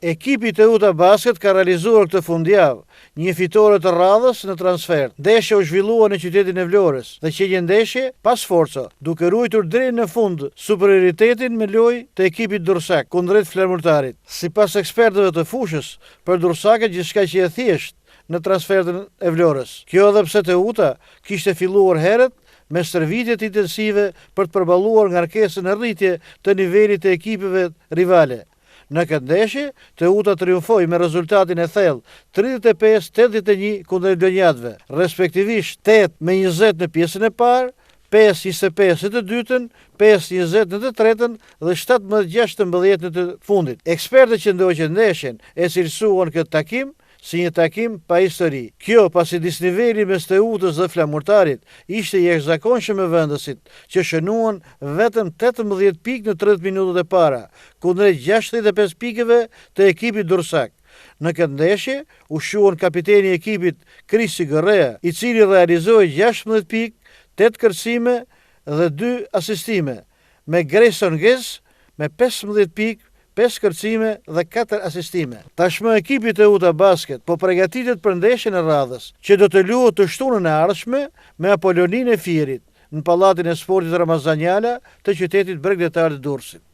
Ekipi Teuta Basket ka realizuar këtë fundjavë një fitore të radhës në transfer. Ndeshja u zhvillua në qytetin e Vlorës dhe qenje ndeshje pas forca, duke ruajtur deri në fund superioritetin me lojë të ekipit Durrësak kundrejt Flarmurtarit. Sipas ekspertëve të fushës, për Durrësakët gjithçka që e thjesht në transferin e Vlorës. Kjo edhe pse Teuta kishte filluar herët me stërvitjet intensive për të përballuar ngarkesën e rritje të nivelit të ekipeve rivale. Në këtë ndeshje, Teuta triumfoi me rezultatin e thellë 35-81 kundër Lënjatëve, respektivisht 8-20 në pjesën e parë, 5-25 në të dytën, 5-20 në të tretën dhe 17-16 në të fundit. Ekspertët që ndoqën ndeshjen e cilësuan këtë takim si një takim pa histori. Kjo pasi disniveli mes Teutës dhe Flamurtarit ishte jashtëzakonshëm e vendësit, që shënuan vetëm 18 pikë në 30 minutët e para, kundrejt 65 pikëve të ekipit Durrësak. Në këtë ndeshje u shuan kapiteni i ekipit Krisi Gërrea, i cili realizoi 16 pikë, 8 kërcime dhe 2 asistime, me Grayson Gez me 15 pikë, 5 kërcime dhe 4 asistime. Tashmë ekipi Teuta Basket po përgatitet për ndeshjen e radhës, që do të luhet të shtunën e ardhshme me Apolloninë e Fierit në pallatin e sportit Ramazan Jala të qytetit bregdetar të Durrësit.